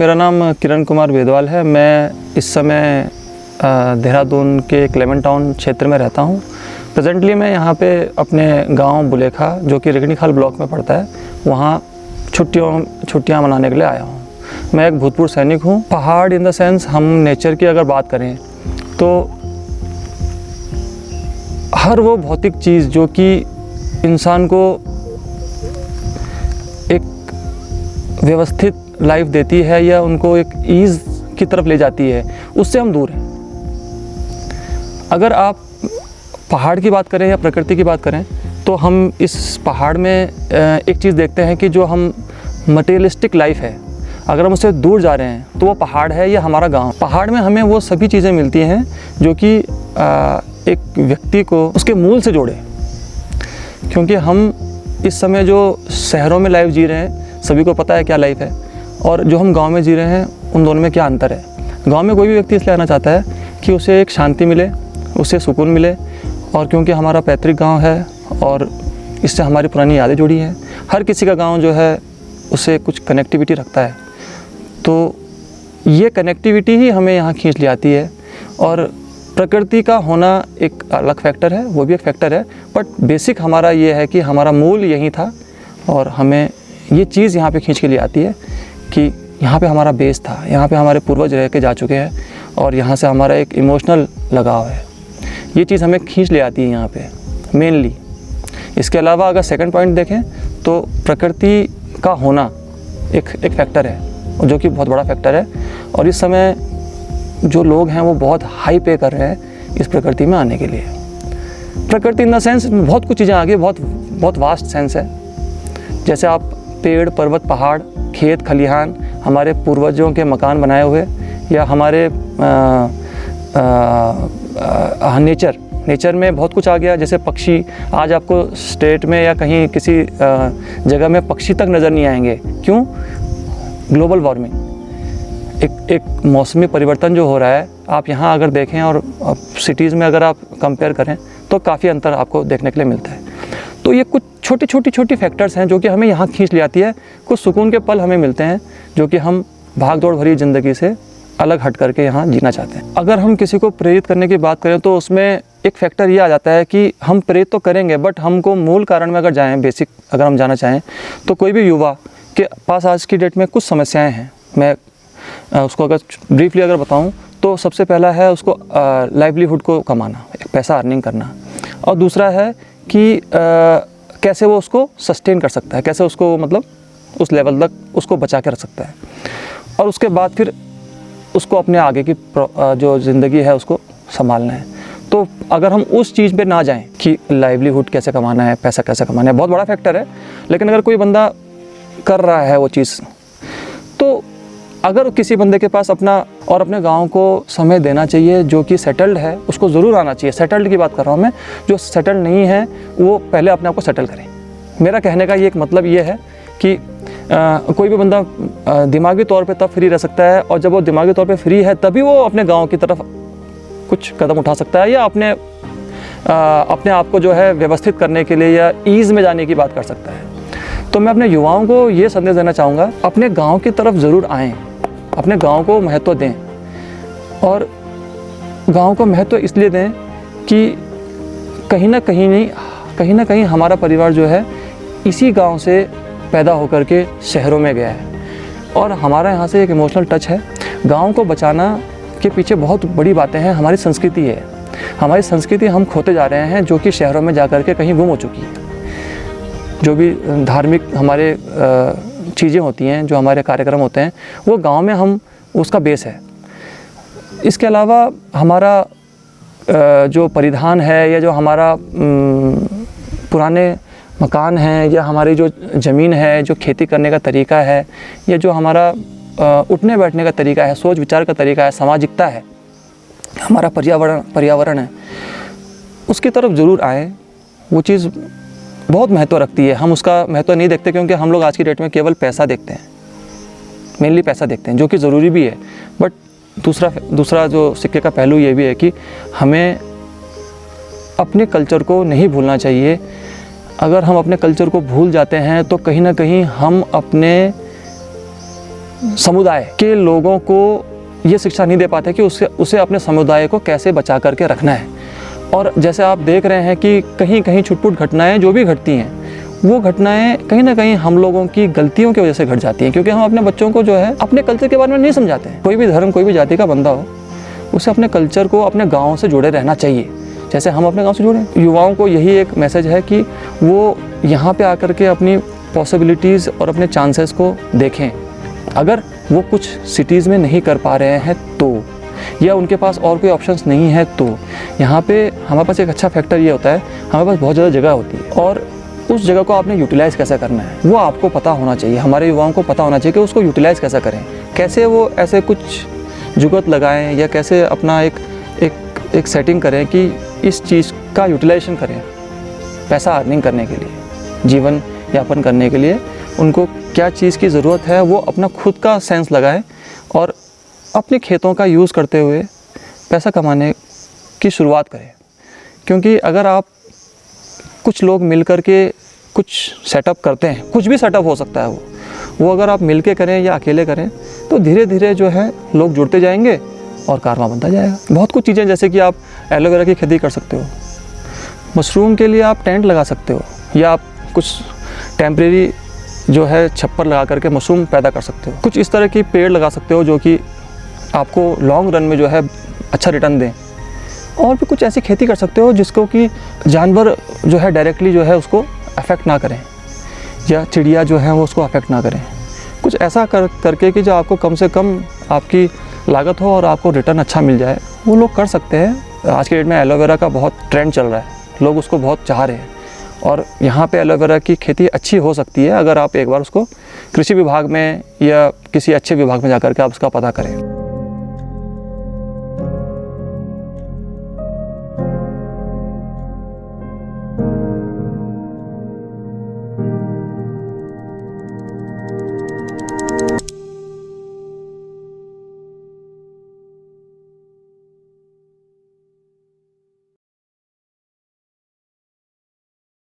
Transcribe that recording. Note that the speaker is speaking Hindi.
मेरा नाम किरण कुमार बेदवाल है। मैं इस समय देहरादून के क्लेमेंट टाउन क्षेत्र में रहता हूँ। प्रेजेंटली मैं यहाँ पे अपने गांव बुलेखा, जो कि रेगनीखाल ब्लॉक में पड़ता है, वहाँ छुट्टियाँ मनाने के लिए आया हूँ। मैं एक भूतपूर्व सैनिक हूँ। पहाड़ इन द सेंस, हम नेचर की अगर बात करें तो हर वो भौतिक चीज़ जो कि इंसान को एक व्यवस्थित लाइफ देती है या उनको एक ईज़ की तरफ ले जाती है, उससे हम दूर हैं। अगर आप पहाड़ की बात करें या प्रकृति की बात करें तो हम इस पहाड़ में एक चीज़ देखते हैं कि जो हम मटेरियलिस्टिक लाइफ है, अगर हम उससे दूर जा रहे हैं तो वो पहाड़ है या हमारा गांव। पहाड़ में हमें वो सभी चीज़ें मिलती हैं जो कि एक व्यक्ति को उसके मूल से जोड़े। क्योंकि हम इस समय जो शहरों में लाइफ जी रहे हैं, सभी को पता है क्या लाइफ है, और जो हम गांव में जी रहे हैं उन दोनों में क्या अंतर है। गांव में कोई भी व्यक्ति इसलिए आना चाहता है कि उसे एक शांति मिले, उसे सुकून मिले, और क्योंकि हमारा पैतृक गांव है और इससे हमारी पुरानी यादें जुड़ी हैं। हर किसी का गांव जो है उससे कुछ कनेक्टिविटी रखता है, तो ये कनेक्टिविटी ही हमें यहाँ खींच ले आती है। और प्रकृति का होना एक अलग फैक्टर है, वो भी एक फैक्टर है, बट बेसिक हमारा ये है कि हमारा मूल यही था और हमें ये चीज़ यहाँ पे खींच के ले आती है कि यहाँ पे हमारा बेस था, यहाँ पे हमारे पूर्वज रह के जा चुके हैं और यहाँ से हमारा एक इमोशनल लगाव है। ये चीज़ हमें खींच ले आती है यहाँ पे मेनली। इसके अलावा अगर सेकंड पॉइंट देखें तो प्रकृति का होना एक फैक्टर है, जो कि बहुत बड़ा फैक्टर है। और इस समय जो लोग हैं वो बहुत हाई पे कर रहे हैं इस प्रकृति में आने के लिए। प्रकृति इन द सेंस बहुत कुछ चीज़ें आगे बहुत वास्ट सेंस है। जैसे आप पेड़, पर्वत, पहाड़, खेत, खलिहान, हमारे पूर्वजों के मकान बनाए हुए, या हमारे नेचर में बहुत कुछ आ गया। जैसे पक्षी, आज आपको स्टेट में या कहीं किसी जगह में पक्षी तक नज़र नहीं आएंगे। क्यों? ग्लोबल वार्मिंग, एक मौसमी परिवर्तन जो हो रहा है। आप यहाँ अगर देखें और सिटीज़ में अगर आप कंपेयर करें तो काफ़ी अंतर आपको देखने के लिए मिलता है। तो ये कुछ छोटी फैक्टर्स हैं जो कि हमें यहाँ खींच ले आती है। कुछ सुकून के पल हमें मिलते हैं जो कि हम भाग दौड़ भरी ज़िंदगी से अलग हट करके यहाँ जीना चाहते हैं। अगर हम किसी को प्रेरित करने की बात करें तो उसमें एक फैक्टर ये आ जाता है कि हम प्रेरित तो करेंगे, बट हमको मूल कारण में अगर जाएँ, बेसिक अगर हम जाना चाहें तो कोई भी युवा के पास आज की डेट में कुछ समस्याएँ हैं। मैं उसको अगर ब्रीफली अगर बताऊँ तो सबसे पहला है उसको लाइवलीहुड को कमाना, एक पैसा अर्निंग करना, और दूसरा है कि कैसे वो उसको सस्टेन कर सकता है, कैसे उसको मतलब उस लेवल तक उसको बचा के रख सकता है, और उसके बाद फिर उसको अपने आगे की जो ज़िंदगी है उसको संभालना है। तो अगर हम उस चीज़ पे ना जाएं कि लाइवलीहुड कैसे कमाना है, पैसा कैसे कमाना है, बहुत बड़ा फैक्टर है, लेकिन अगर कोई बंदा कर रहा है वो चीज़, तो अगर किसी बंदे के पास अपना और अपने गांव को समय देना चाहिए, जो कि सेटल्ड है, उसको ज़रूर आना चाहिए। सेटल्ड की बात कर रहा हूँ मैं, जो सेटल्ड नहीं है वो पहले अपने आप को सेटल करें। मेरा कहने का ये एक मतलब ये है कि कोई भी बंदा दिमागी तौर पे तब फ्री रह सकता है, और जब वो दिमागी तौर पे फ्री है तभी वो अपने गाँव की तरफ कुछ कदम उठा सकता है, या अपने आप को जो है व्यवस्थित करने के लिए या ईज़ में जाने की बात कर सकता है। तो मैं अपने युवाओं को ये संदेश देना चाहूँगा, अपने गांव की तरफ ज़रूर आएँ, अपने गांव को महत्व दें। और गांव को महत्व इसलिए दें कि कहीं ना कहीं हमारा परिवार जो है इसी गांव से पैदा होकर के शहरों में गया है, और हमारा यहाँ से एक इमोशनल टच है। गांव को बचाना के पीछे बहुत बड़ी बातें हैं। हमारी संस्कृति है, हमारी संस्कृति हम खोते जा रहे हैं, जो कि शहरों में जा कर के कहीं गुम हो चुकी है। जो भी धार्मिक हमारे चीज़ें होती हैं, जो हमारे कार्यक्रम होते हैं, वो गांव में हम उसका बेस है। इसके अलावा हमारा जो परिधान है, या जो हमारा पुराने मकान हैं, या हमारी जो ज़मीन है, जो खेती करने का तरीका है, या जो हमारा उठने बैठने का तरीका है, सोच विचार का तरीका है, सामाजिकता है, हमारा पर्यावरण है, उसकी तरफ ज़रूर आएँ। वो चीज़ बहुत महत्व रखती है। हम उसका महत्व नहीं देखते क्योंकि हम लोग आज की डेट में केवल पैसा देखते हैं, मेनली पैसा देखते हैं, जो कि ज़रूरी भी है। बट दूसरा जो सिक्के का पहलू ये भी है कि हमें अपने कल्चर को नहीं भूलना चाहिए। अगर हम अपने कल्चर को भूल जाते हैं तो कहीं ना कहीं हम अपने समुदाय के लोगों को ये शिक्षा नहीं दे पाते कि उसे अपने समुदाय को कैसे बचा करके रखना है। और जैसे आप देख रहे हैं कि कहीं कहीं छुटपुट घटनाएं जो भी घटती हैं, वो घटनाएं कहीं ना कहीं हम लोगों की गलतियों की वजह से घट जाती हैं, क्योंकि हम अपने बच्चों को जो है अपने कल्चर के बारे में नहीं समझाते हैं। कोई भी धर्म, कोई भी जाति का बंदा हो, उसे अपने कल्चर को, अपने गाँव से जुड़े रहना चाहिए, जैसे हम अपने गाँव से जुड़े। युवाओं को यही एक मैसेज है कि वो यहाँ पर आकर के अपनी पॉसिबिलिटीज़ और अपने चांसेस को देखें। अगर वो कुछ सिटीज़ में नहीं कर पा रहे हैं तो, या उनके पास और कोई ऑप्शंस नहीं है तो, यहाँ पे हमारे पास एक अच्छा फैक्टर ये होता है, हमारे पास बहुत ज़्यादा जगह होती है और उस जगह को आपने यूटिलाइज़ कैसे करना है वो आपको पता होना चाहिए। हमारे युवाओं को पता होना चाहिए कि उसको यूटिलाइज़ कैसे करें, कैसे वो ऐसे कुछ जुगत लगाएं या कैसे अपना एक सेटिंग करें कि इस चीज़ का यूटिलाइजेशन करें पैसा अर्निंग करने के लिए, जीवन यापन करने के लिए। उनको क्या चीज़ की ज़रूरत है वो अपना खुद का सेंस लगाएं और अपने खेतों का यूज़ करते हुए पैसा कमाने की शुरुआत करें। क्योंकि अगर आप कुछ लोग मिल कर के कुछ सेटअप करते हैं, कुछ भी सेटअप हो सकता है वो अगर आप मिल के करें या अकेले करें तो धीरे धीरे जो है लोग जुड़ते जाएंगे और कारवां बनता जाएगा। बहुत कुछ चीज़ें, जैसे कि आप एलोवेरा की खेती कर सकते हो, मशरूम के लिए आप टेंट लगा सकते हो, या आप कुछ टेम्परेरी जो है छप्पर लगा करके मशरूम पैदा कर सकते हो। कुछ इस तरह की पेड़ लगा सकते हो जो कि आपको लॉन्ग रन में जो है अच्छा रिटर्न दें। और भी कुछ ऐसी खेती कर सकते हो जिसको कि जानवर जो है डायरेक्टली जो है उसको अफेक्ट ना करें, या चिड़िया जो है वो उसको अफेक्ट ना करें। कुछ ऐसा करके कि जो आपको कम से कम आपकी लागत हो और आपको रिटर्न अच्छा मिल जाए, वो लोग कर सकते हैं। आज के डेट में एलोवेरा का बहुत ट्रेंड चल रहा है, लोग उसको बहुत चाह रहे हैं और यहाँ पे एलोवेरा की खेती अच्छी हो सकती है अगर आप एक बार उसको कृषि विभाग में या किसी अच्छे विभाग में जाकर के आप उसका पता करें।